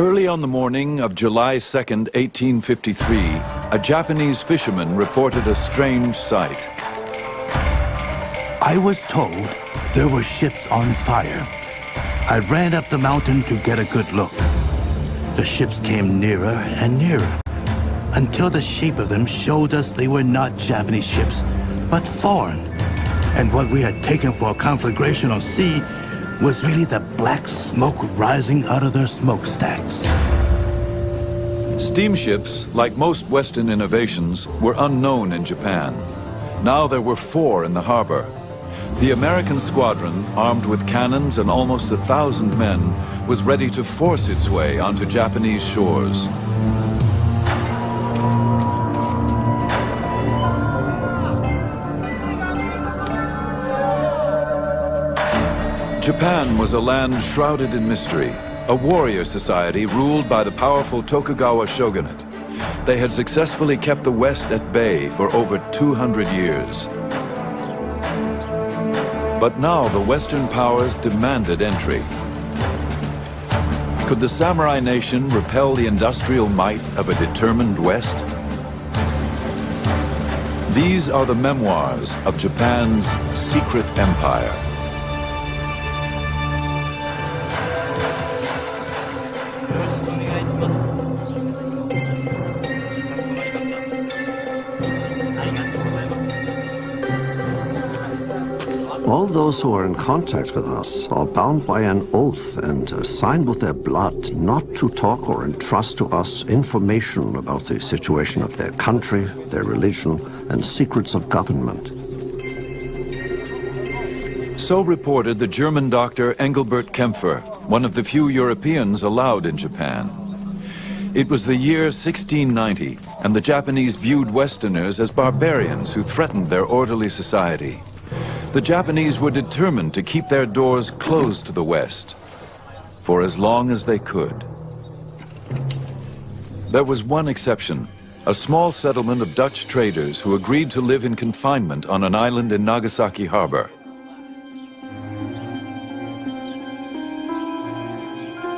Early on the morning of July 2nd, 1853, a Japanese fisherman reported a strange sight. I was told there were ships on fire. I ran up the mountain to get a good look. The ships came nearer and nearer, until the shape of them showed us they were not Japanese ships, but foreign. And what we had taken for a conflagration on sea was really the black smoke rising out of their smokestacks. Steamships, like most Western innovations, were unknown in Japan. Now there were 4 in the harbor. The American squadron, armed with cannons and almost 1,000 men, was ready to force its way onto Japanese shores. Japan was a land shrouded in mystery, a warrior society ruled by the powerful Tokugawa shogunate. They had successfully kept the West at bay for over 200 years. But now the Western powers demanded entry. Could the samurai nation repel the industrial might of a determined West? These are the memoirs of Japan's secret empire. All those who are in contact with us are bound by an oath and signed with their blood not to talk or entrust to us information about the situation of their country, their religion, and secrets of government. So reported the German doctor Engelbert Kempfer, one of the few Europeans allowed in Japan. It was the year 1690, and the Japanese viewed Westerners as barbarians who threatened their orderly society. The Japanese were determined to keep their doors closed to the West for as long as they could. There was one exception, a small settlement of Dutch traders who agreed to live in confinement on an island in Nagasaki harbor.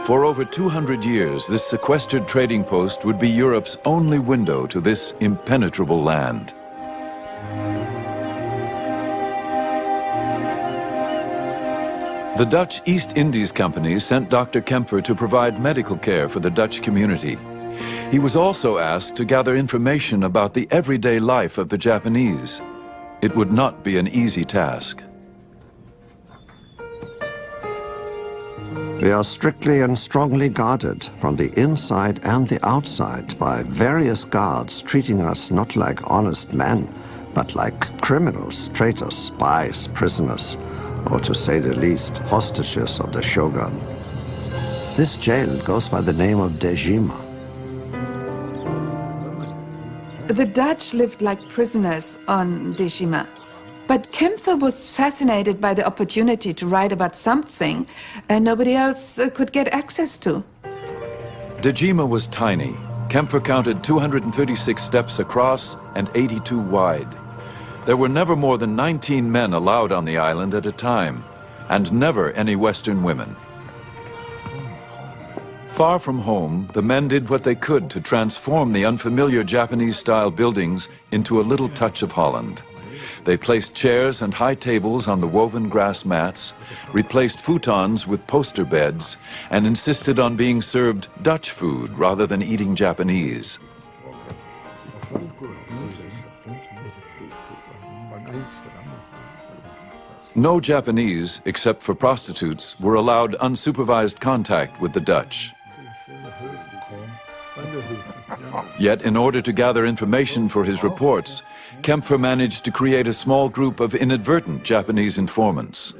For over 200 years, this sequestered trading post would be Europe's only window to this impenetrable land. The Dutch East Indies Company sent Dr. Kempfer to provide medical care for the Dutch community. He was also asked to gather information about the everyday life of the Japanese. It would not be an easy task. We are strictly and strongly guarded from the inside and the outside by various guards treating us not like honest men, but like criminals, traitors, spies, prisoners, or to say the least, hostages of the shogun. This jail goes by the name of Dejima. The Dutch lived like prisoners on Dejima. But Kempfer was fascinated by the opportunity to write about something nobody else could get access to. Dejima was tiny. Kempfer counted 236 steps across and 82 wide. There were never more than 19 men allowed on the island at a time, and never any Western women. Far from home, the men did what they could to transform the unfamiliar Japanese-style buildings into a little touch of Holland. They placed chairs and high tables on the woven grass mats, replaced futons with poster beds, and insisted on being served Dutch food rather than eating Japanese. No Japanese, except for prostitutes, were allowed unsupervised contact with the Dutch. Yet, in order to gather information for his reports, Kempfer managed to create a small group of inadvertent Japanese informants.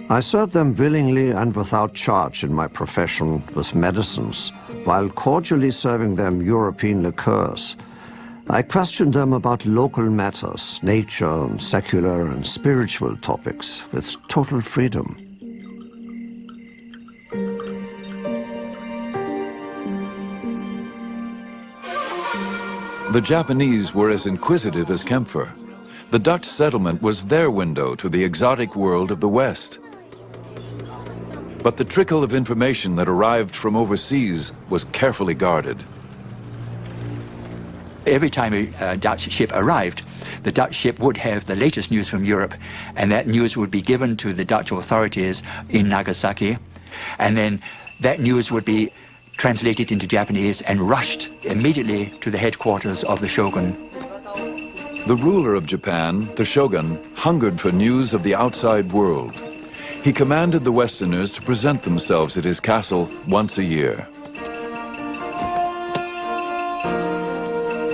I serve them willingly and without charge in my profession with medicines, while cordially serving them European liqueurs. I question them about local matters, nature and secular and spiritual topics with total freedom. The Japanese were as inquisitive as Kempfer. The Dutch settlement was their window to the exotic world of the West. But the trickle of information that arrived from overseas was carefully guarded. Every time a Dutch ship arrived, the Dutch ship would have the latest news from Europe, and that news would be given to the Dutch authorities in Nagasaki, and then that news would be translated into Japanese and rushed immediately to the headquarters of the shogun. The ruler of Japan, the shogun, hungered for news of the outside world. He commanded the Westerners to present themselves at his castle once a year.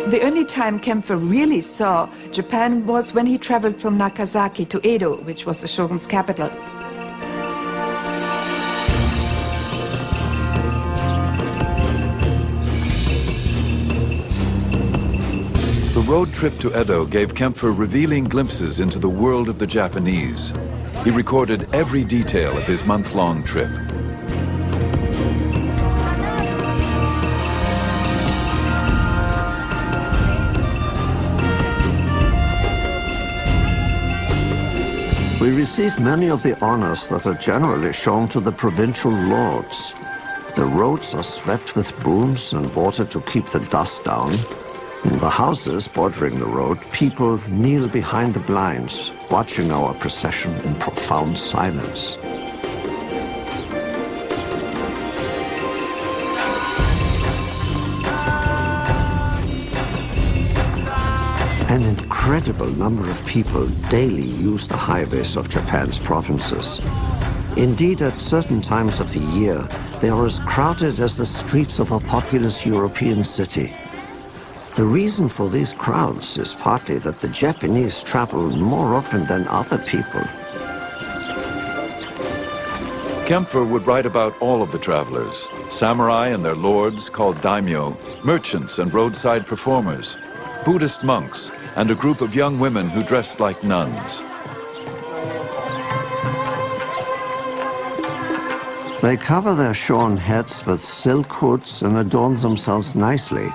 The only time Kempfer really saw Japan was when he traveled from Nagasaki to Edo, which was the shogun's capital. The road trip to Edo gave Kempfer revealing glimpses into the world of the Japanese. He recorded every detail of his month-long trip. We receive many of the honors that are generally shown to the provincial lords. The roads are swept with brooms and water to keep the dust down. In the houses bordering the road, people kneel behind the blinds, watching our procession in profound silence. An incredible number of people daily use the highways of Japan's provinces. Indeed, at certain times of the year, they are as crowded as the streets of a populous European city. The reason for these crowds is partly that the Japanese travel more often than other people. Kempfer would write about all of the travelers, samurai and their lords called daimyo, merchants and roadside performers, Buddhist monks, and a group of young women who dressed like nuns. They cover their shorn heads with silk hoods and adorn themselves nicely.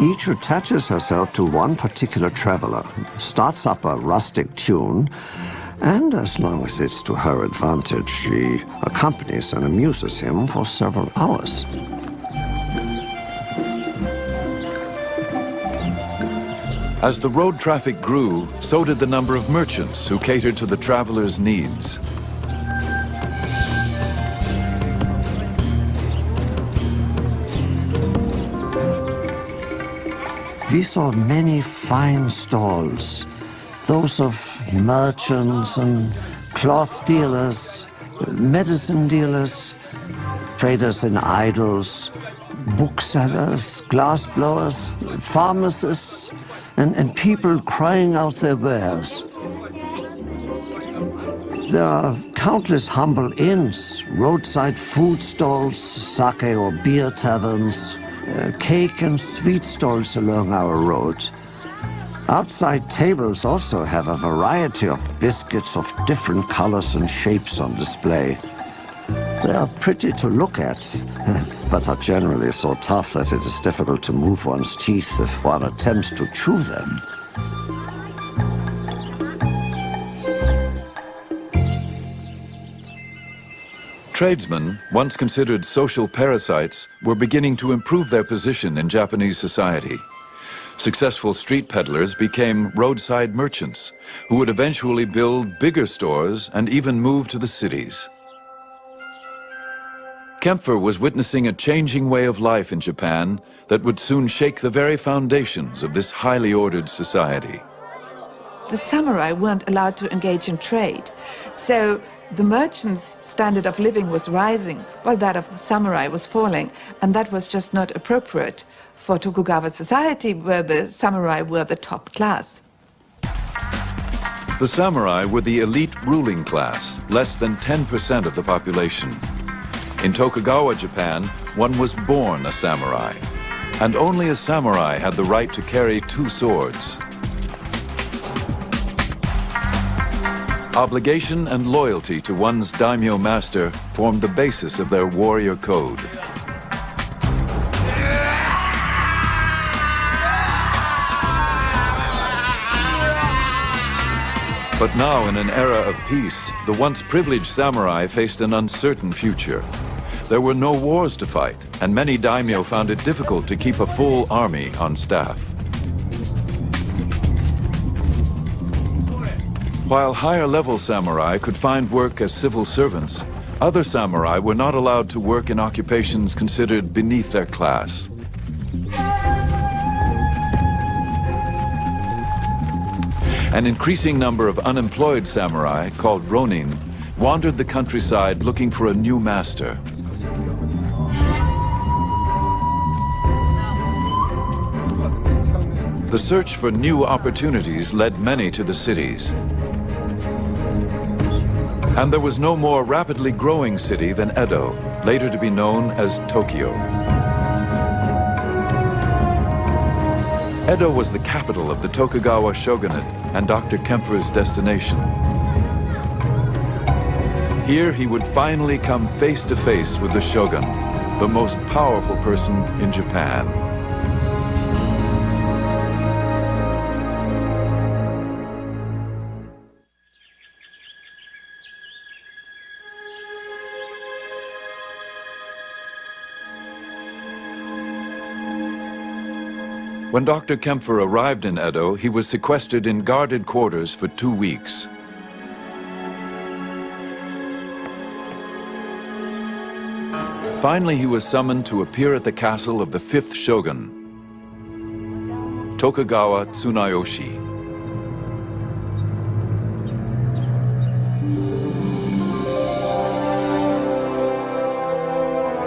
Each attaches herself to one particular traveler, starts up a rustic tune, and as long as it's to her advantage, she accompanies and amuses him for several hours. As the road traffic grew, so did the number of merchants who catered to the travelers' needs. We saw many fine stalls, those of merchants and cloth dealers, medicine dealers, traders in idols, booksellers, glassblowers, pharmacists, and people crying out their wares. There are countless humble inns, roadside food stalls, sake or beer taverns, cake and sweet stalls along our road. Outside tables also have a variety of biscuits of different colors and shapes on display. They are pretty to look at, but are generally so tough that it is difficult to move one's teeth if one attempts to chew them. Tradesmen, once considered social parasites, were beginning to improve their position in Japanese society. Successful street peddlers became roadside merchants, who would eventually build bigger stores and even move to the cities. Kempfer was witnessing a changing way of life in Japan that would soon shake the very foundations of this highly ordered society. The samurai weren't allowed to engage in trade, so the merchants' standard of living was rising, while that of the samurai was falling, and that was just not appropriate for Tokugawa society, where the samurai were the top class. The samurai were the elite ruling class, less than 10% of the population. In Tokugawa, Japan, one was born a samurai, and only a samurai had the right to carry two swords. Obligation and loyalty to one's daimyo master formed the basis of their warrior code. But now, in an era of peace, the once privileged samurai faced an uncertain future. There were no wars to fight, and many daimyo found it difficult to keep a full army on staff. While higher-level samurai could find work as civil servants, other samurai were not allowed to work in occupations considered beneath their class. An increasing number of unemployed samurai, called ronin, wandered the countryside looking for a new master. The search for new opportunities led many to the cities. And there was no more rapidly growing city than Edo, later to be known as Tokyo. Edo was the capital of the Tokugawa shogunate and Dr. Kempfer's destination. Here he would finally come face to face with the shogun, the most powerful person in Japan. When Dr. Kempfer arrived in Edo, he was sequestered in guarded quarters for 2 weeks. Finally, he was summoned to appear at the castle of the 5th shogun, Tokugawa Tsunayoshi.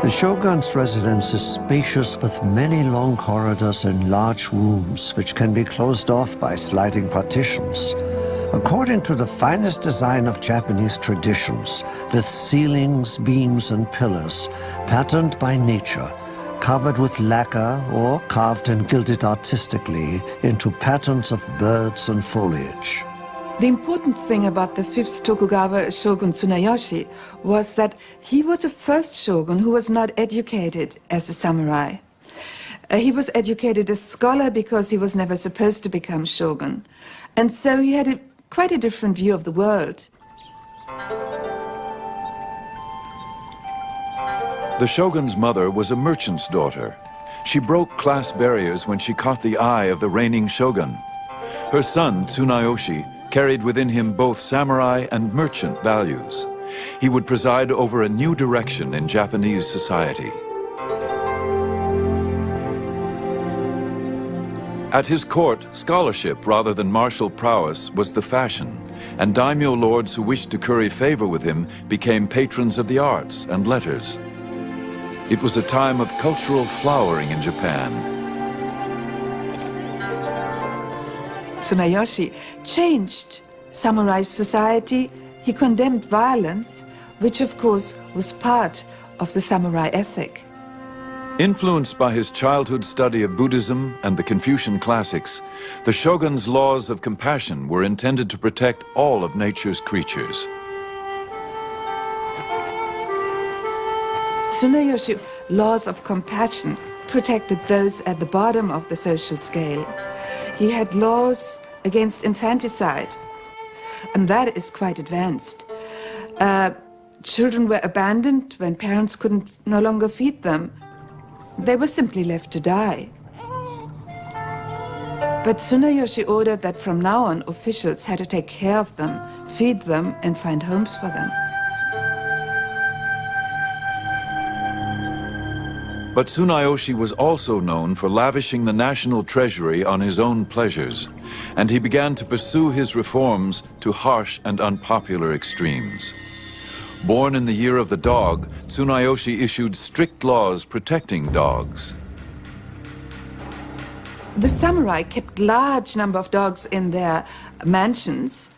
The shogun's residence is spacious with many long corridors and large rooms which can be closed off by sliding partitions. According to the finest design of Japanese traditions, with ceilings, beams and pillars, patterned by nature, covered with lacquer or carved and gilded artistically into patterns of birds and foliage. The important thing about the 5th Tokugawa shogun Tsunayoshi was that he was the first shogun who was not educated as a samurai. He was educated as scholar because he was never supposed to become shogun. And so he had quite a different view of the world. The shogun's mother was a merchant's daughter. She broke class barriers when she caught the eye of the reigning shogun. Her son, Tsunayoshi, carried within him both samurai and merchant values. He would preside over a new direction in Japanese society. At his court, scholarship rather than martial prowess was the fashion, and daimyo lords who wished to curry favor with him became patrons of the arts and letters. It was a time of cultural flowering in Japan. Tsunayoshi changed samurai society. He condemned violence, which of course was part of the samurai ethic. Influenced by his childhood study of Buddhism and the Confucian classics, the shogun's laws of compassion were intended to protect all of nature's creatures. Tsunayoshi's laws of compassion protected those at the bottom of the social scale. He had laws against infanticide, and that is quite advanced. Children were abandoned when parents could no longer feed them. They were simply left to die. But Tsunayoshi ordered that from now on officials had to take care of them, feed them, and find homes for them. But Tsunayoshi was also known for lavishing the national treasury on his own pleasures, and he began to pursue his reforms to harsh and unpopular extremes. Born in the year of the dog, Tsunayoshi issued strict laws protecting dogs. The samurai kept large number of dogs in their mansions,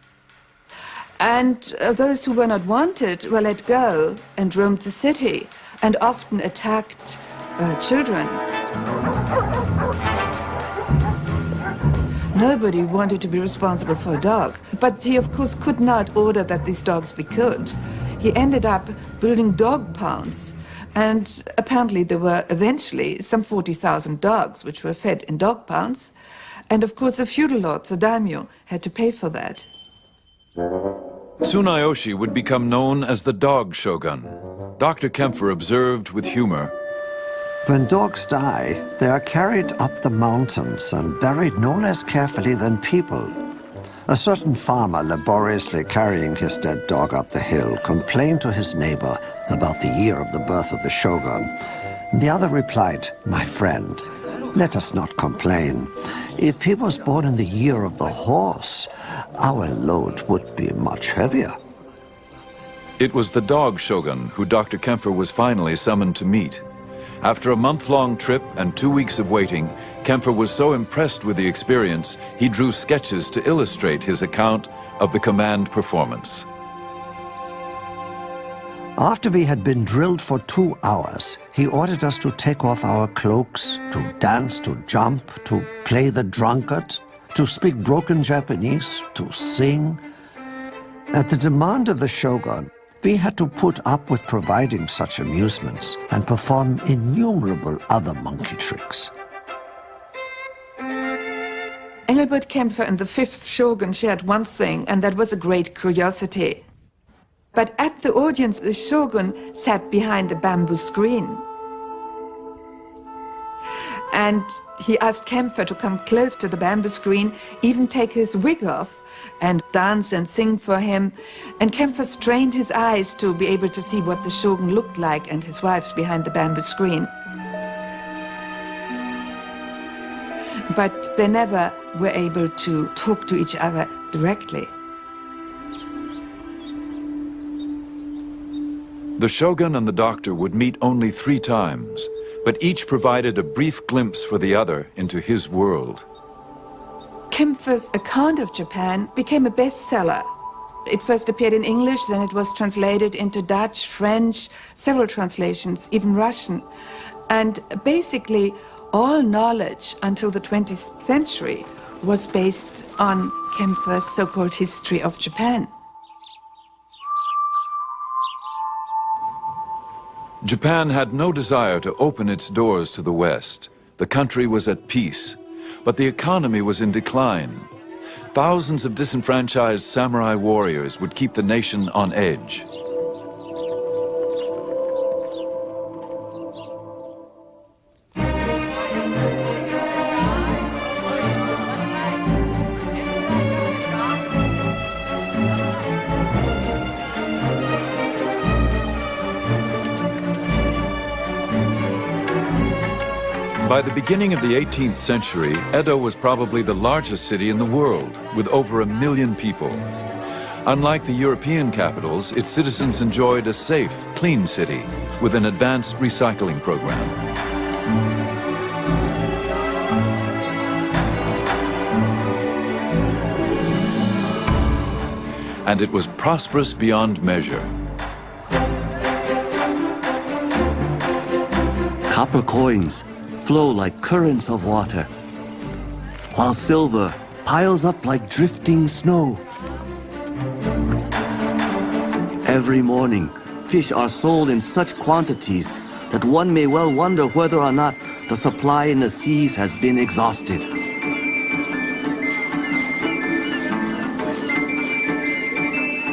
and those who were not wanted were let go and roamed the city, and often attacked children. Nobody wanted to be responsible for a dog, but he of course could not order that these dogs be killed. He ended up building dog pounds, and apparently there were eventually some 40,000 dogs which were fed in dog pounds, and of course the feudal lords, the daimyo, had to pay for that. Tsunayoshi would become known as the dog shogun. Dr. Kempfer observed with humor. When dogs die, they are carried up the mountains and buried no less carefully than people. A certain farmer laboriously carrying his dead dog up the hill complained to his neighbor about the year of the birth of the shogun. The other replied, "My friend, let us not complain. If he was born in the year of the horse, our load would be much heavier." It was the dog shogun who Dr. Kempfer was finally summoned to meet. After a month-long trip and 2 weeks of waiting, Kempfer was so impressed with the experience, he drew sketches to illustrate his account of the command performance. After we had been drilled for 2 hours, he ordered us to take off our cloaks, to dance, to jump, to play the drunkard, to speak broken Japanese, to sing. At the demand of the shogun, we had to put up with providing such amusements and perform innumerable other monkey tricks. Engelbert Kempfer and the 5th shogun shared one thing, and that was a great curiosity. But at the audience, the shogun sat behind a bamboo screen. And he asked Kempfer to come close to the bamboo screen, even take his wig off, and dance and sing for him. And Kempfer strained his eyes to be able to see what the shogun looked like and his wives behind the bamboo screen. But they never were able to talk to each other directly. The shogun and the doctor would meet only 3 times, but each provided a brief glimpse for the other into his world. Kempfer's account of Japan became a bestseller. It first appeared in English, then it was translated into Dutch, French, several translations, even Russian. And basically, all knowledge until the 20th century was based on Kempfer's so-called history of Japan. Japan had no desire to open its doors to the West. The country was at peace, but the economy was in decline. Thousands of disenfranchised samurai warriors would keep the nation on edge. By the beginning of the 18th century, Edo was probably the largest city in the world, with over 1 million people. Unlike the European capitals, its citizens enjoyed a safe, clean city with an advanced recycling program. And it was prosperous beyond measure. Copper coins flow like currents of water, while silver piles up like drifting snow. Every morning, fish are sold in such quantities that one may well wonder whether or not the supply in the seas has been exhausted.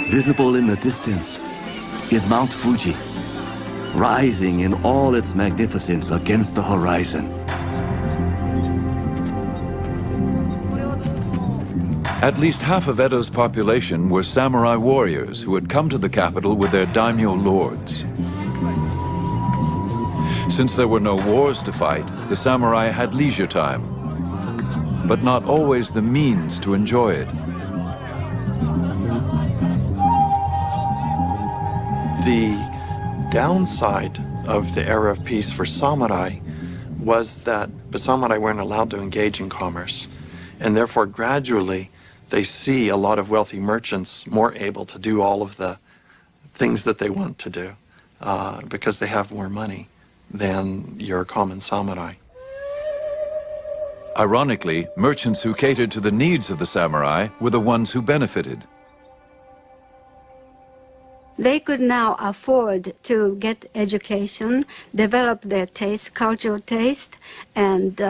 Visible in the distance is Mount Fuji, rising in all its magnificence against the horizon. At least half of Edo's population were samurai warriors who had come to the capital with their daimyo lords. Since there were no wars to fight, the samurai had leisure time, but not always the means to enjoy it. The downside of the era of peace for samurai was that the samurai weren't allowed to engage in commerce, and therefore gradually they see a lot of wealthy merchants more able to do all of the things that they want to do because they have more money than your common samurai. Ironically, merchants who catered to the needs of the samurai were the ones who benefited. They could now afford to get education, develop their taste, cultural taste, and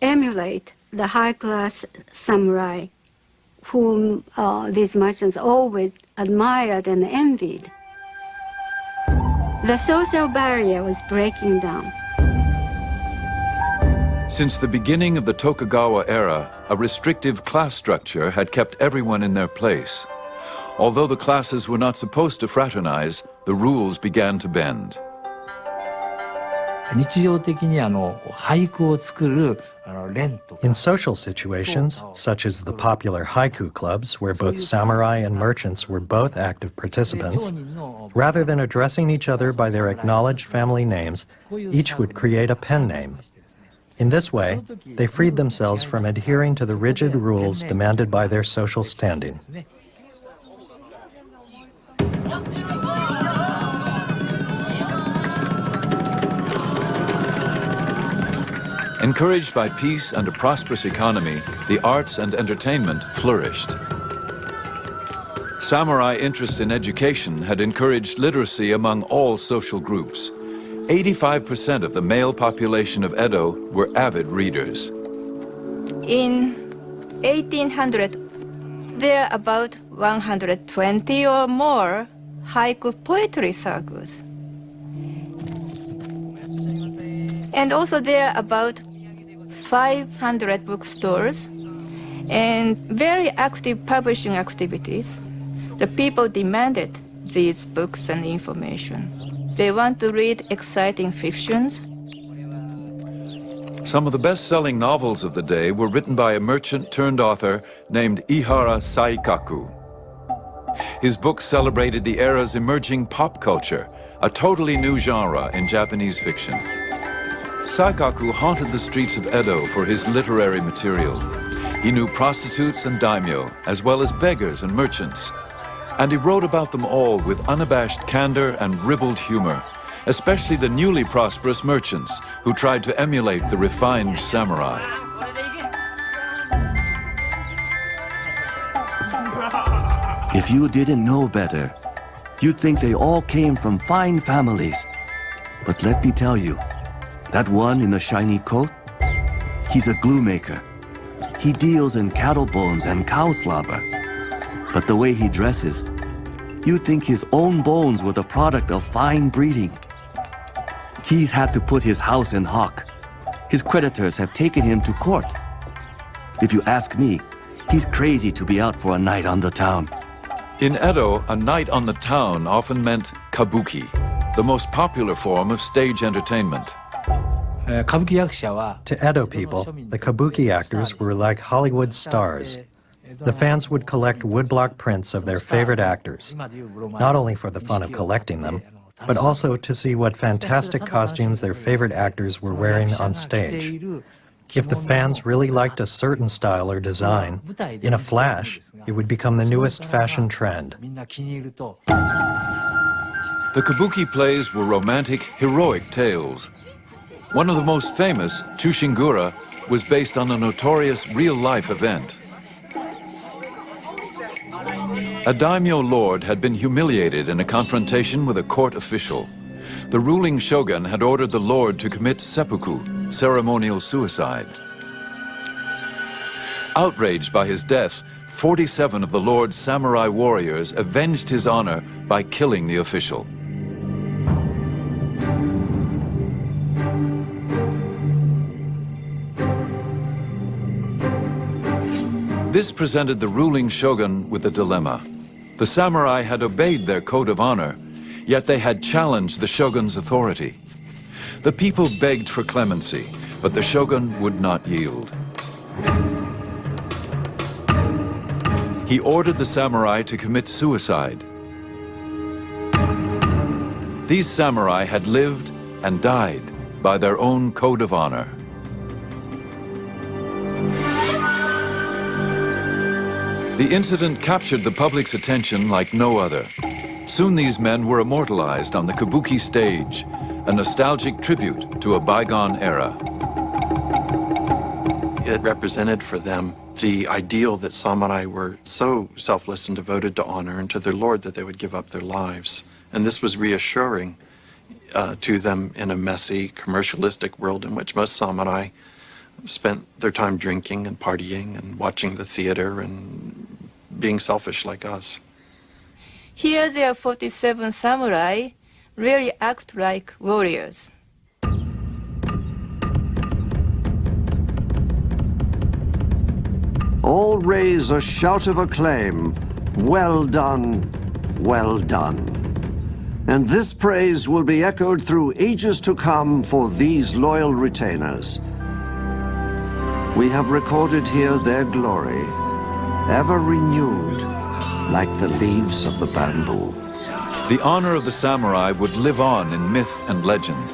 emulate the high-class samurai. whom these merchants always admired and envied. The social barrier was breaking down. Since the beginning of the Tokugawa era, a restrictive class structure had kept everyone in their place. Although the classes were not supposed to fraternize, the rules began to bend. 日常的に俳句を作る連とか In social situations, such as the popular haiku clubs, where both samurai and merchants were both active participants, rather than addressing each other by their acknowledged family names, each would create a pen name. In this way, they freed themselves from adhering to the rigid rules demanded by their social standing. Encouraged by peace and a prosperous economy, the arts and entertainment flourished. Samurai interest in education had encouraged literacy among all social groups. 85% of the male population of Edo were avid readers. In 1800, there are about 120 or more haiku poetry circles. And also there are about 500 bookstores and very active publishing activities. The people demanded these books and information. They want to read exciting fictions. Some of the best-selling novels of the day were written by a merchant-turned-author named Ihara Saikaku. His books celebrated the era's emerging pop culture, a totally new genre in Japanese fiction. Saikaku haunted the streets of Edo for his literary material. He knew prostitutes and daimyo, as well as beggars and merchants. And he wrote about them all with unabashed candor and ribald humor, especially the newly prosperous merchants who tried to emulate the refined samurai. If you didn't know better, you'd think they all came from fine families. But let me tell you, that one in the shiny coat, he's a glue maker. He deals in cattle bones and cow slobber. But the way he dresses, you'd think his own bones were the product of fine breeding. He's had to put his house in hock. His creditors have taken him to court. If you ask me, he's crazy to be out for a night on the town. In Edo, a night on the town often meant kabuki, the most popular form of stage entertainment. To Edo people, the kabuki actors were like Hollywood stars. The fans would collect woodblock prints of their favorite actors, not only for the fun of collecting them, but also to see what fantastic costumes their favorite actors were wearing on stage. If the fans really liked a certain style or design, in a flash, it would become the newest fashion trend. The kabuki plays were romantic, heroic tales. One of the most famous, Chushingura, was based on a notorious real-life event. A daimyo lord had been humiliated in a confrontation with a court official. The ruling shogun had ordered the lord to commit seppuku, ceremonial suicide. Outraged by his death, 47 of the lord's samurai warriors avenged his honor by killing the official. This presented the ruling shogun with a dilemma. The samurai had obeyed their code of honor, yet they had challenged the shogun's authority. The people begged for clemency, but the shogun would not yield. He ordered the samurai to commit suicide. These samurai had lived and died by their own code of honor. The incident captured the public's attention like no other. Soon these men were immortalized on the kabuki stage, a nostalgic tribute to a bygone era. It represented for them the ideal that samurai were so selfless and devoted to honor and to their lord that they would give up their lives. And this was reassuring to them in a messy, commercialistic world in which most samurai spent their time drinking and partying and watching the theater and being selfish like us. Here there are 47 samurai, really act like warriors. All raise a shout of acclaim. Well done, well done. And this praise will be echoed through ages to come for these loyal retainers. We have recorded here their glory, ever renewed like the leaves of the bamboo. The honor of the samurai would live on in myth and legend.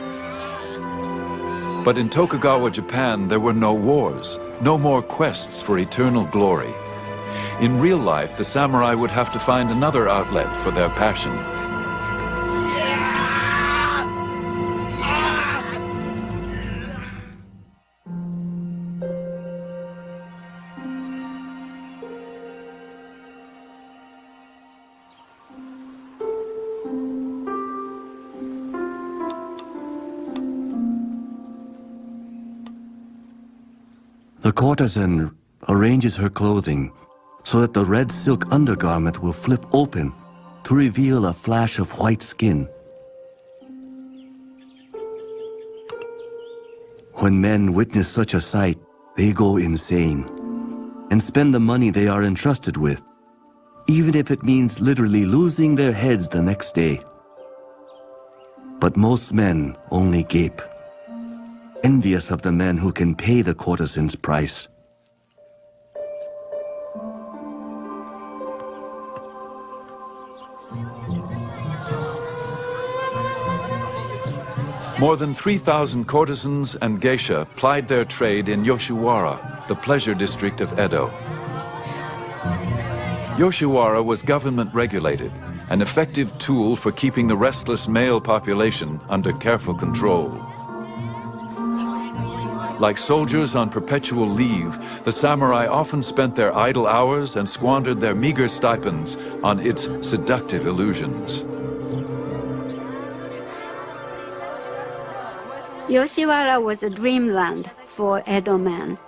But in Tokugawa, Japan, there were no wars, no more quests for eternal glory. In real life, the samurai would have to find another outlet for their passion. The courtesan arranges her clothing so that the red silk undergarment will flip open to reveal a flash of white skin. When men witness such a sight, they go insane and spend the money they are entrusted with, even if it means literally losing their heads the next day. But most men only gape, envious of the men who can pay the courtesan's price. More than 3,000 courtesans and geisha plied their trade in Yoshiwara, the pleasure district of Edo. Yoshiwara was government regulated, an effective tool for keeping the restless male population under careful control. Like soldiers on perpetual leave, the samurai often spent their idle hours and squandered their meager stipends on its seductive illusions. Yoshiwara was a dreamland for Edo men.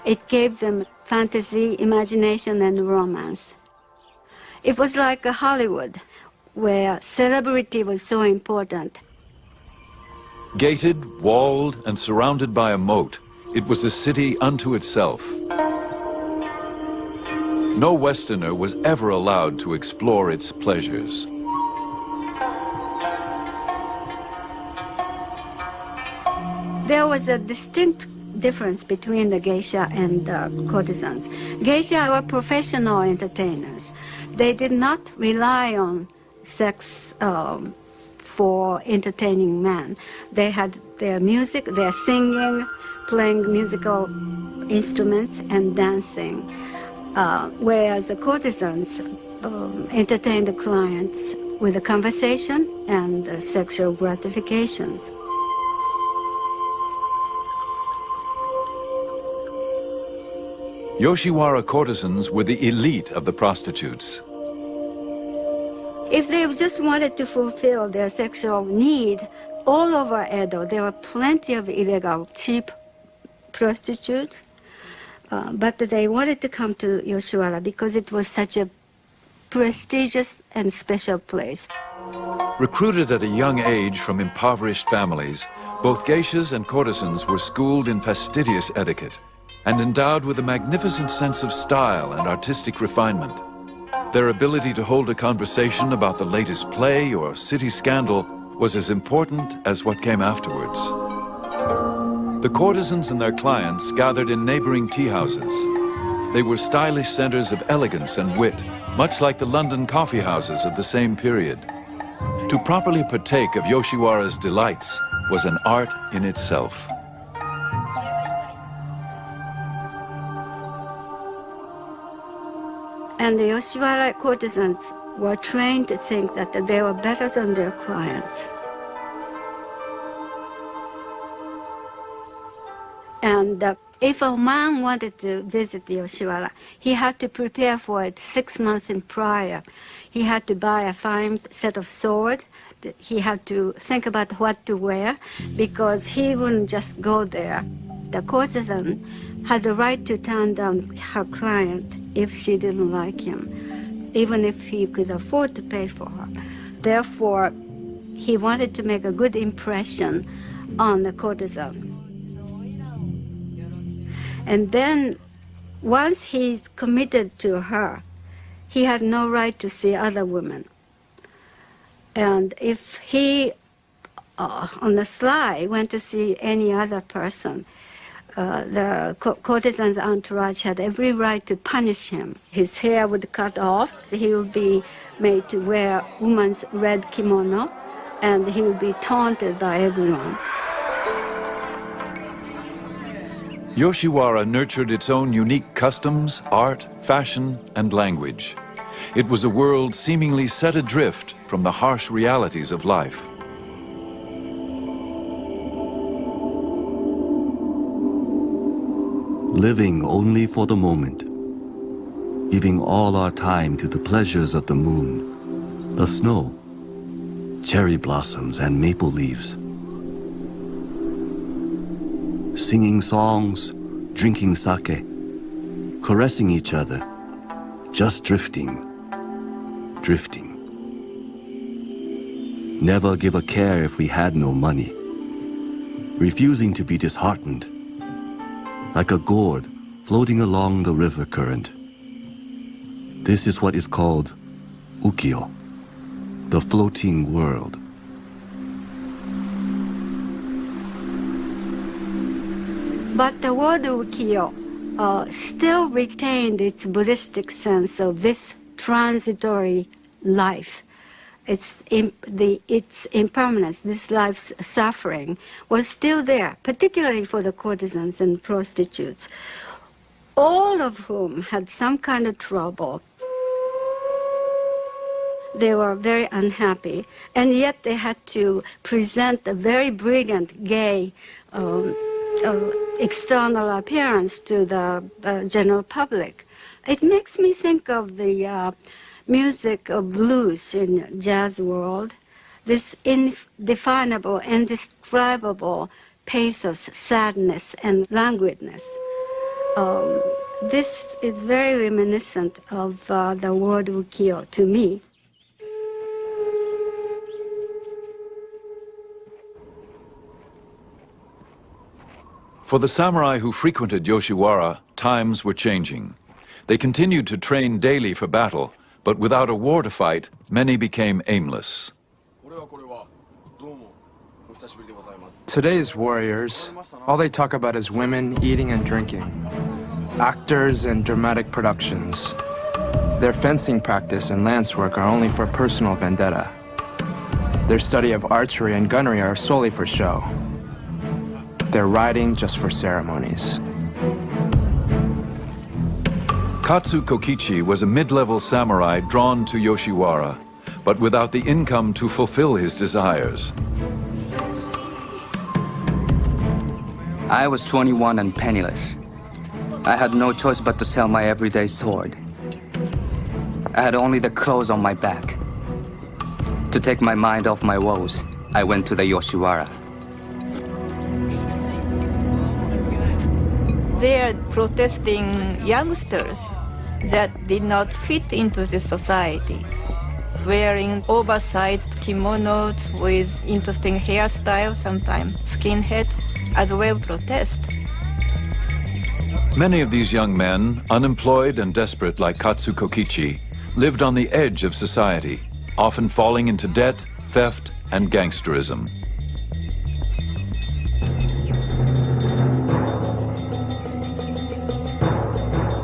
It gave them fantasy, imagination, and romance. It was like a Hollywood, where celebrity was so important. Gated, walled, and surrounded by a moat, it was a city unto itself. No Westerner was ever allowed to explore its pleasures. There was a distinct difference between the geisha and the courtesans. Geisha were professional entertainers. They did not rely on sex for entertaining men. They had their music, their singing, playing musical instruments, and dancing. Whereas the courtesans entertained the clients with a conversation and sexual gratifications. Yoshiwara courtesans were the elite of the prostitutes. If they just wanted to fulfill their sexual need, all over Edo, there were plenty of illegal, cheap prostitutes, but they wanted to come to Yoshiwara because it was such a prestigious and special place. Recruited at a young age from impoverished families, both geishas and courtesans were schooled in fastidious etiquette and endowed with a magnificent sense of style and artistic refinement. Their ability to hold a conversation about the latest play or city scandal was as important as what came afterwards. The courtesans and their clients gathered in neighboring tea houses. They were stylish centers of elegance and wit, much like the London coffee houses of the same period. To properly partake of Yoshiwara's delights was an art in itself. And the Yoshiwara courtesans were trained to think that they were better than their clients. And if a man wanted to visit Yoshiwara, he had to prepare for it 6 months in prior. He had to buy a fine set of sword. He had to think about what to wear, because he wouldn't just go there the courtesan had the right to turn down her client if she didn't like him, even if he could afford to pay for her. Therefore, he wanted to make a good impression on the courtesan. And then, once he's committed to her, he had no right to see other women. And if he, on the sly, went to see any other person, the courtesan's entourage had every right to punish him. His hair would cut off, he would be made to wear woman's red kimono, and he would be taunted by everyone. Yoshiwara nurtured its own unique customs, art, fashion, and language. It was a world seemingly set adrift from the harsh realities of life. Living only for the moment, giving all our time to the pleasures of the moon, the snow, cherry blossoms and maple leaves. Singing songs, drinking sake, caressing each other, just drifting, drifting. Never give a care if we had no money, refusing to be disheartened, like a gourd floating along the river current. This is what is called ukiyo, the floating world. But the word ukiyo still retained its Buddhistic sense of this transitory life. Its impermanence, this life's suffering, was still there, particularly for the courtesans and prostitutes, all of whom had some kind of trouble. They were very unhappy, and yet they had to present a very brilliant, gay, external appearance to the general public. It makes me think of the music of blues in jazz world, this indefinable, indescribable pathos, sadness, and languidness. This is very reminiscent of the word ukiyo to me. For the samurai who frequented Yoshiwara, times were changing. They continued to train daily for battle, but without a war to fight, many became aimless. Today's warriors, all they talk about is women, eating and drinking. Actors and dramatic productions. Their fencing practice and lance work are only for personal vendetta. Their study of archery and gunnery are solely for show. They're riding just for ceremonies. Katsu Kokichi was a mid-level samurai drawn to Yoshiwara, but without the income to fulfill his desires. I was 21 and penniless. I had no choice but to sell my everyday sword. I had only the clothes on my back. To take my mind off my woes, I went to the Yoshiwara. They are protesting youngsters that did not fit into the society, wearing oversized kimonos with interesting hairstyle, sometimes skinhead, as well protest. Many of these young men, unemployed and desperate like Katsu Kokichi, lived on the edge of society, often falling into debt, theft, and gangsterism.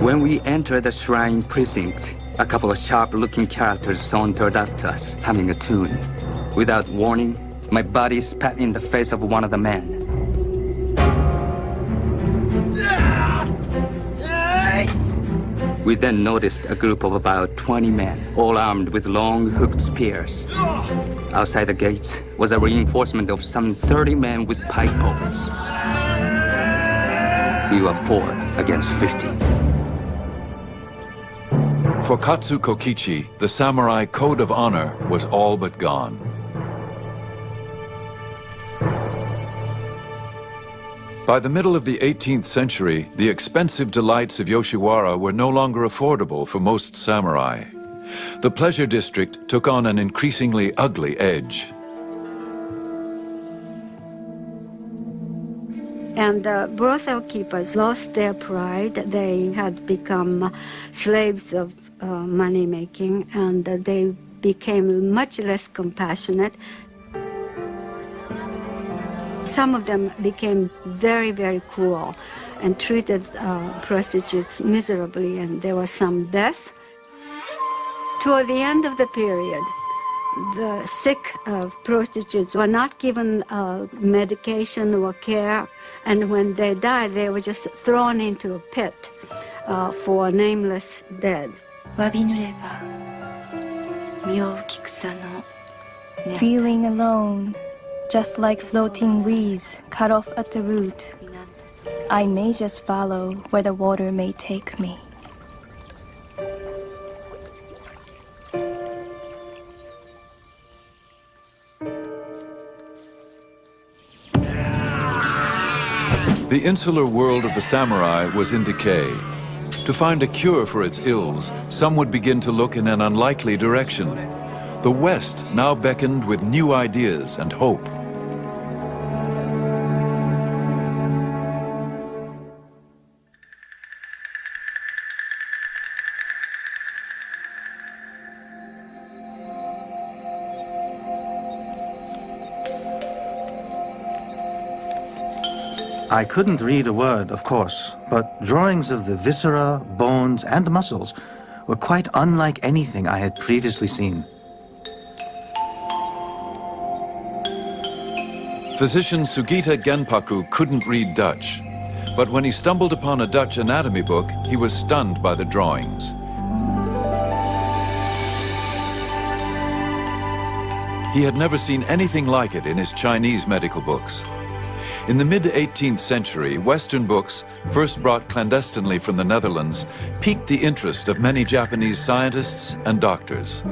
When we entered the shrine precinct, a couple of sharp-looking characters sauntered up to us, humming a tune. Without warning, my body spat in the face of one of the men. We then noticed a group of about 20 men, all armed with long hooked spears. Outside the gates was a reinforcement of some 30 men with pike poles. We were 4 against 50. For Katsu Kokichi, the samurai code of honor was all but gone. By the middle of the 18th century, the expensive delights of Yoshiwara were no longer affordable for most samurai. The pleasure district took on an increasingly ugly edge. And the brothel keepers lost their pride. They had become slaves of money-making, and they became much less compassionate. Some of them became very, very cruel and treated prostitutes miserably, and there was some death. Toward the end of the period, the sick prostitutes were not given medication or care, and when they died, they were just thrown into a pit for nameless dead. Feeling alone, just like floating weeds cut off at the root, I may just follow where the water may take me. The insular world of the samurai was in decay. To find a cure for its ills, some would begin to look in an unlikely direction. The West now beckoned with new ideas and hope. I couldn't read a word, of course, but drawings of the viscera, bones, and muscles were quite unlike anything I had previously seen. Physician Sugita Genpaku couldn't read Dutch, but when he stumbled upon a Dutch anatomy book, he was stunned by the drawings. He had never seen anything like it in his Chinese medical books. In the mid-18th century, Western books, first brought clandestinely from the Netherlands, piqued the interest of many Japanese scientists and doctors.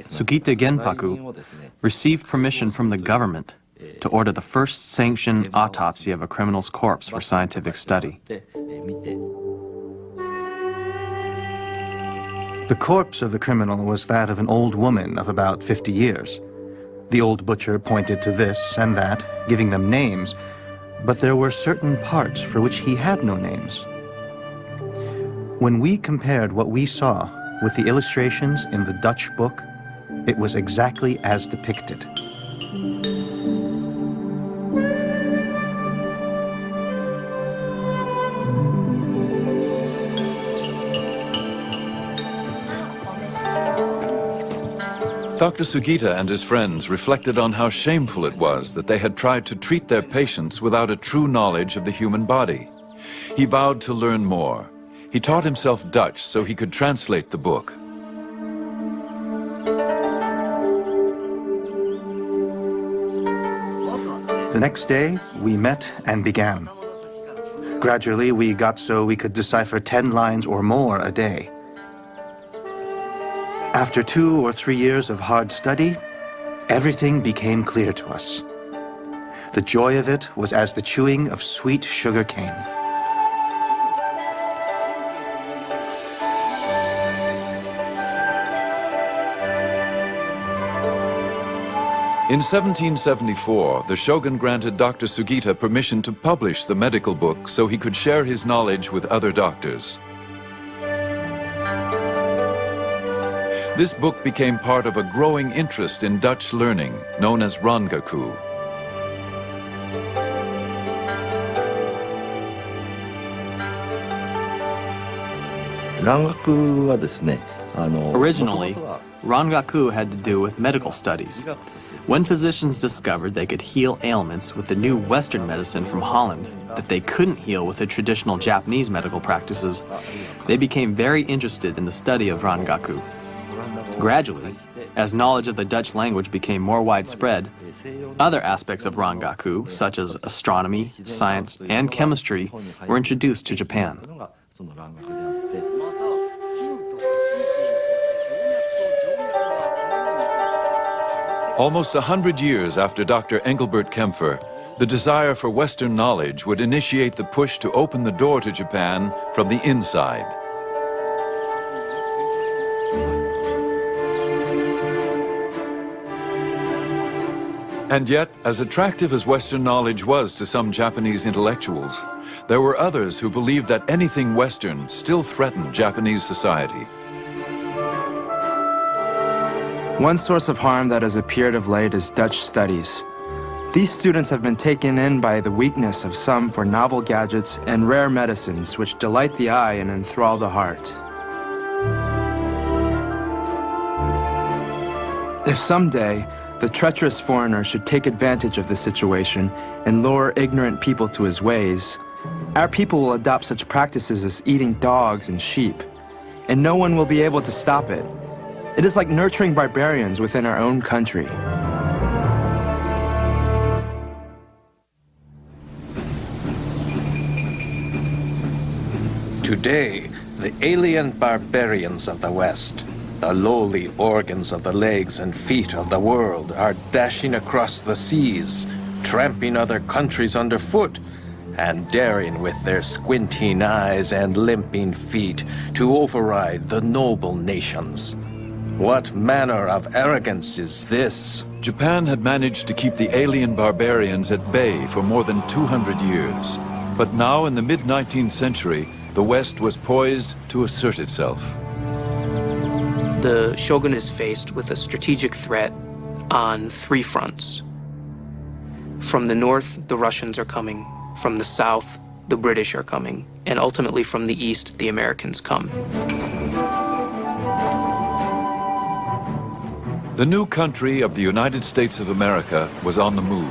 Sugita Genpaku received permission from the government to order the first sanctioned autopsy of a criminal's corpse for scientific study. The corpse of the criminal was that of an old woman of about 50 years. The old butcher pointed to this and that, giving them names, but there were certain parts for which he had no names. When we compared what we saw with the illustrations in the Dutch book, it was exactly as depicted. Dr. Sugita and his friends reflected on how shameful it was that they had tried to treat their patients without a true knowledge of the human body. He vowed to learn more. He taught himself Dutch so he could translate the book. The next day, we met and began. Gradually, we got so we could decipher 10 lines or more a day. After 2 or 3 years of hard study, everything became clear to us. The joy of it was as the chewing of sweet sugar cane. In 1774, the shogun granted Dr. Sugita permission to publish the medical book so he could share his knowledge with other doctors. This book became part of a growing interest in Dutch learning, known as Rangaku. Originally, Rangaku had to do with medical studies. When physicians discovered they could heal ailments with the new Western medicine from Holland that they couldn't heal with the traditional Japanese medical practices, they became very interested in the study of Rangaku. Gradually, as knowledge of the Dutch language became more widespread, other aspects of Rangaku, such as astronomy, science, and chemistry, were introduced to Japan. Almost 100 years after Dr. Engelbert Kempfer, the desire for Western knowledge would initiate the push to open the door to Japan from the inside. And yet, as attractive as Western knowledge was to some Japanese intellectuals, there were others who believed that anything Western still threatened Japanese society. One source of harm that has appeared of late is Dutch studies. These students have been taken in by the weakness of some for novel gadgets and rare medicines which delight the eye and enthrall the heart. If someday the treacherous foreigner should take advantage of the situation and lure ignorant people to his ways, our people will adopt such practices as eating dogs and sheep, and no one will be able to stop it. It is like nurturing barbarians within our own country. Today, the alien barbarians of the West, the lowly organs of the legs and feet of the world, are dashing across the seas, tramping other countries underfoot, and daring with their squinting eyes and limping feet to override the noble nations. What manner of arrogance is this? Japan had managed to keep the alien barbarians at bay for more than 200 years. But now, in the mid-19th century, the West was poised to assert itself. The shogun is faced with a strategic threat on three fronts. From the north, the Russians are coming. From the south, the British are coming. And ultimately, from the east, the Americans come. The new country of the United States of America was on the move.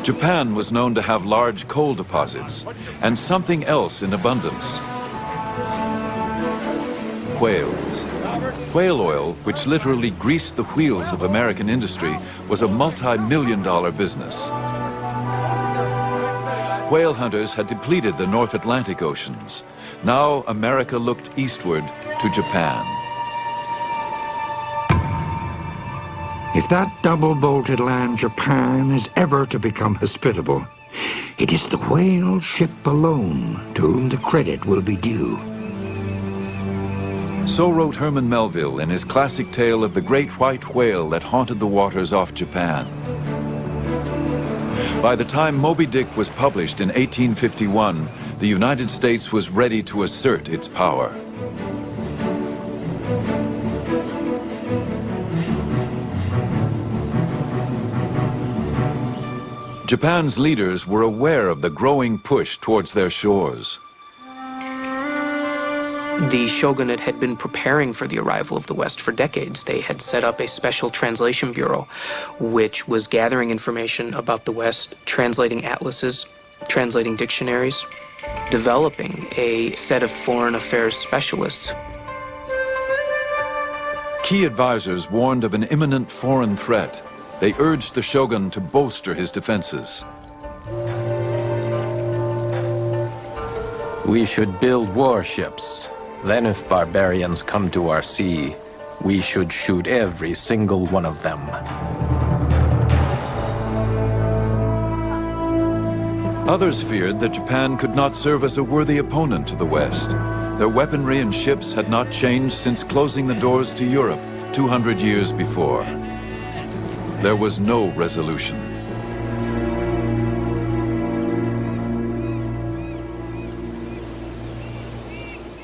Japan was known to have large coal deposits and something else in abundance: whales. Whale oil, which literally greased the wheels of American industry, was a multi-million-dollar business. Whale hunters had depleted the North Atlantic oceans. Now America looked eastward to Japan. If that double-bolted land Japan is ever to become hospitable, it is the whale ship alone to whom the credit will be due. So wrote Herman Melville in his classic tale of the great white whale that haunted the waters off Japan. By the time Moby Dick was published in 1851, the United States was ready to assert its power. Japan's leaders were aware of the growing push towards their shores. The shogunate had been preparing for the arrival of the West for decades. They had set up a special translation bureau, which was gathering information about the West, translating atlases, translating dictionaries, developing a set of foreign affairs specialists. Key advisors warned of an imminent foreign threat. They urged the shogun to bolster his defenses. We should build warships. Then if barbarians come to our sea, we should shoot every single one of them. Others feared that Japan could not serve as a worthy opponent to the West. Their weaponry and ships had not changed since closing the doors to Europe 200 years before. There was no resolution.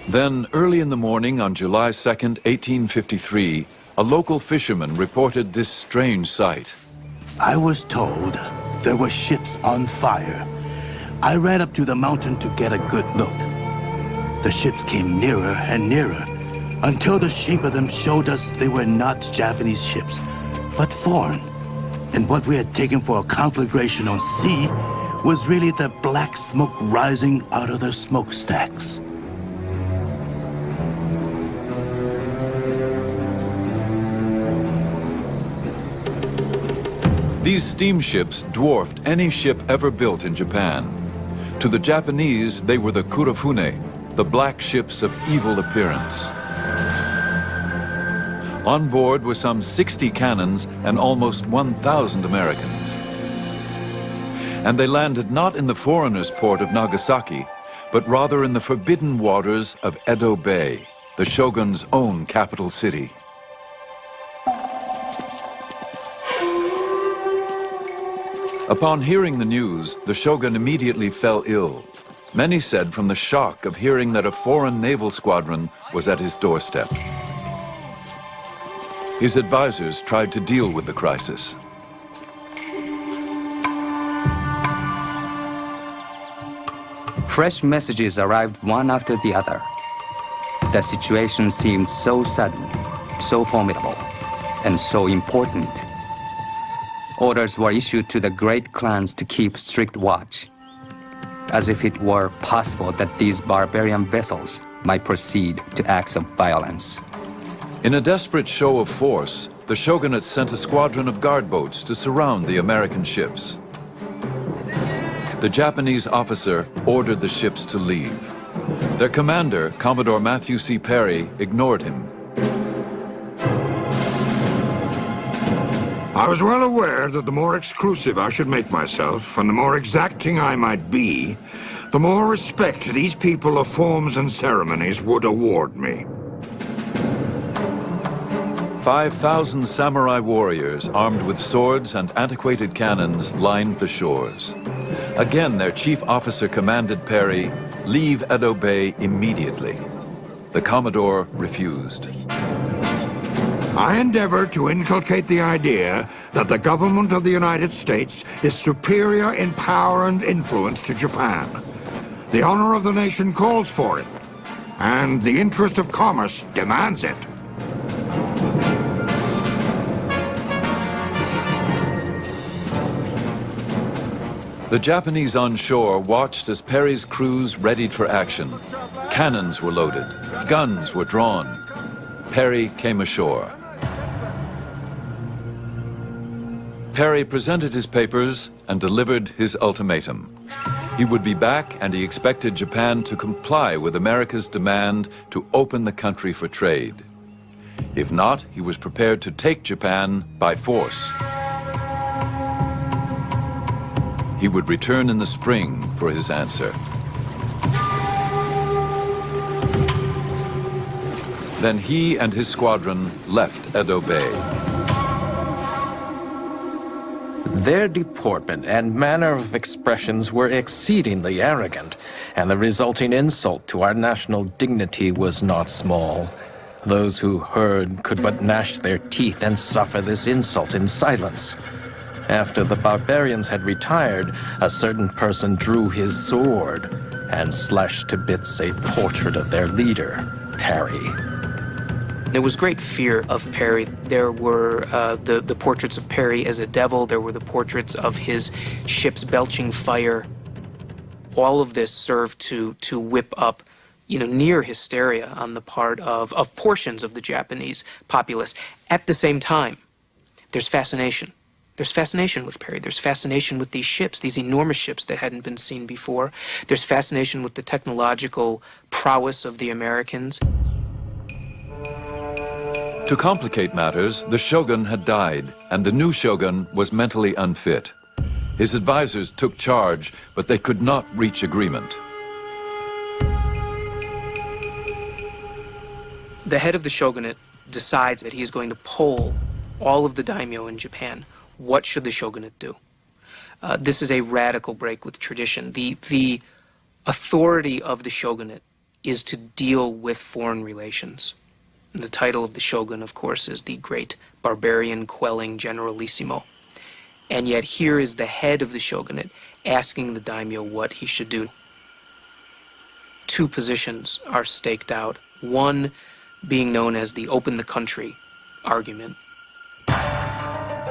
Then, early in the morning on July 2nd, 1853, a local fisherman reported this strange sight. I was told there were ships on fire. I ran up to the mountain to get a good look. The ships came nearer and nearer until the shape of them showed us they were not Japanese ships, but foreign. And what we had taken for a conflagration on sea was really the black smoke rising out of their smokestacks. These steamships dwarfed any ship ever built in Japan. To the Japanese, they were the kurofune, the black ships of evil appearance. On board were some 60 cannons and almost 1,000 Americans. And they landed not in the foreigners' port of Nagasaki, but rather in the forbidden waters of Edo Bay, the shogun's own capital city. Upon hearing the news, the shogun immediately fell ill. Many said from the shock of hearing that a foreign naval squadron was at his doorstep. His advisors tried to deal with the crisis. Fresh messages arrived one after the other. The situation seemed so sudden, so formidable, and so important. Orders were issued to the great clans to keep strict watch, as if it were possible that these barbarian vessels might proceed to acts of violence. In a desperate show of force, the shogunate sent a squadron of guard boats to surround the American ships. The Japanese officer ordered the ships to leave. Their commander, Commodore Matthew C. Perry, ignored him. I was well aware that the more exclusive I should make myself, and the more exacting I might be, the more respect these people of forms and ceremonies would award me. 5,000 samurai warriors armed with swords and antiquated cannons lined the shores. Again, their chief officer commanded Perry, leave Edo Bay immediately. The Commodore refused. I endeavor to inculcate the idea that the government of the United States is superior in power and influence to Japan. The honor of the nation calls for it, and the interest of commerce demands it. The Japanese on shore watched as Perry's crews readied for action. Cannons were loaded, guns were drawn. Perry came ashore. Perry presented his papers and delivered his ultimatum. He would be back, and he expected Japan to comply with America's demand to open the country for trade. If not, he was prepared to take Japan by force. He would return in the spring for his answer. Then he and his squadron left Edo Bay. Their deportment and manner of expressions were exceedingly arrogant, and the resulting insult to our national dignity was not small. Those who heard could but gnash their teeth and suffer this insult in silence. After the barbarians had retired, a certain person drew his sword and slashed to bits a portrait of their leader, Perry. There was great fear of Perry. There were the portraits of Perry as a devil. There were the portraits of his ships belching fire. All of this served to whip up, near hysteria on the part of portions of the Japanese populace. At the same time, there's fascination. There's fascination with Perry. There's fascination with these ships, these enormous ships that hadn't been seen before. There's fascination with the technological prowess of the Americans. To complicate matters, the shogun had died, and the new shogun was mentally unfit. His advisors took charge, but they could not reach agreement. The head of the shogunate decides that he is going to poll all of the daimyo in Japan. What should the shogunate do? This is a radical break with tradition. The authority of the shogunate is to deal with foreign relations. And the title of the shogun, of course, is the great barbarian quelling generalissimo. And yet here is the head of the shogunate asking the daimyo what he should do. Two positions are staked out, one being known as the open the country argument.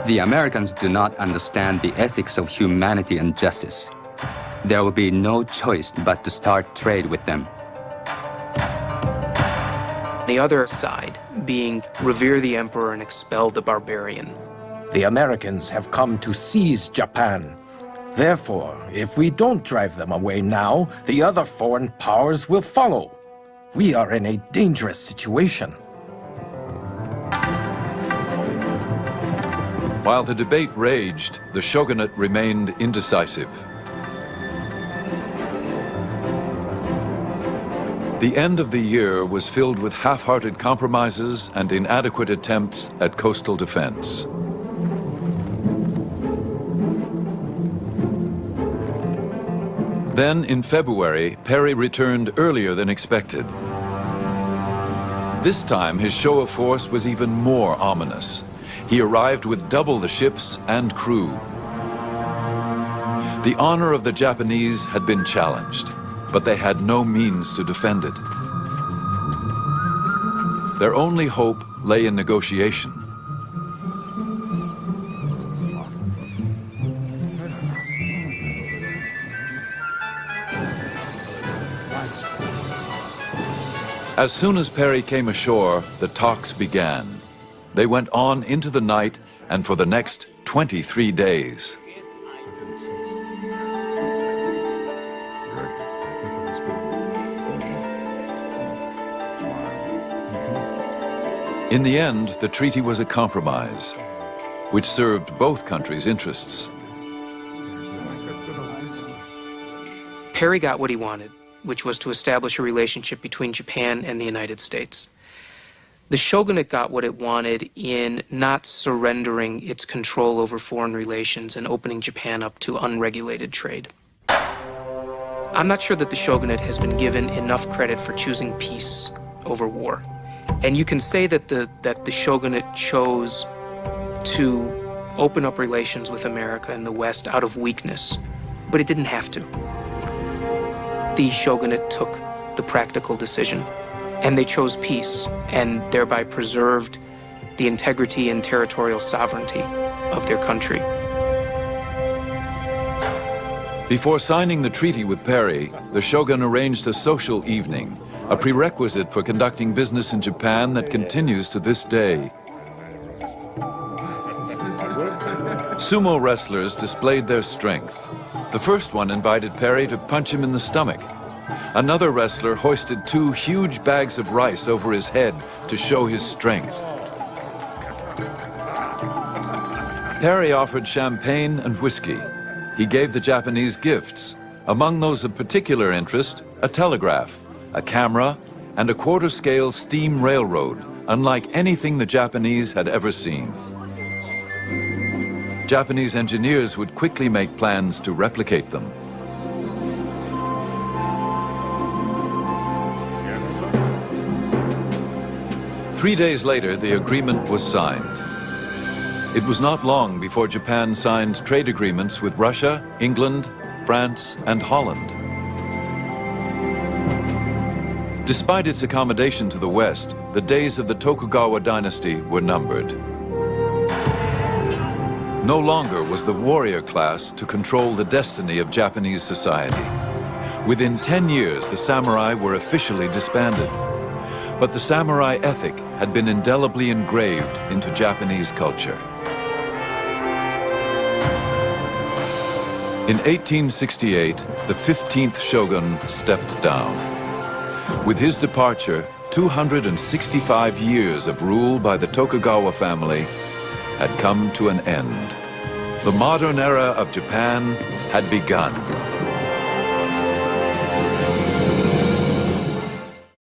The Americans do not understand the ethics of humanity and justice. There will be no choice but to start trade with them. The other side being revere the emperor and expel the barbarian. The Americans have come to seize Japan. Therefore, if we don't drive them away now, the other foreign powers will follow. We are in a dangerous situation. While the debate raged, the shogunate remained indecisive. The end of the year was filled with half-hearted compromises and inadequate attempts at coastal defense. Then, in February, Perry returned earlier than expected. This time, his show of force was even more ominous. He arrived with double the ships and crew. The honor of the Japanese had been challenged, but they had no means to defend it. Their only hope lay in negotiation. As soon as Perry came ashore, the talks began. They went on into the night and for the next 23 days. In the end, the treaty was a compromise, which served both countries' interests. Perry got what he wanted, which was to establish a relationship between Japan and the United States. The shogunate got what it wanted in not surrendering its control over foreign relations and opening Japan up to unregulated trade. I'm not sure that the shogunate has been given enough credit for choosing peace over war. And you can say that the shogunate chose to open up relations with America and the West out of weakness, but it didn't have to. The shogunate took the practical decision, and they chose peace, and thereby preserved the integrity and territorial sovereignty of their country. Before signing the treaty with Perry, the shogun arranged a social evening, a prerequisite for conducting business in Japan that continues to this day. Sumo wrestlers displayed their strength. The first one invited Perry to punch him in the stomach. Another wrestler hoisted 2 huge bags of rice over his head to show his strength. Perry offered champagne and whiskey. He gave the Japanese gifts. Among those of particular interest, a telegraph, a camera, and a quarter-scale steam railroad, unlike anything the Japanese had ever seen. Japanese engineers would quickly make plans to replicate them. Three days later, the agreement was signed. It was not long before Japan signed trade agreements with Russia, England, France, and Holland. Despite its accommodation to the West, the days of the Tokugawa dynasty were numbered. No longer was the warrior class to control the destiny of Japanese society. Within 10 years, the samurai were officially disbanded. But the samurai ethic had been indelibly engraved into Japanese culture. In 1868, the 15th shogun stepped down. With his departure, 265 years of rule by the Tokugawa family had come to an end. The modern era of Japan had begun.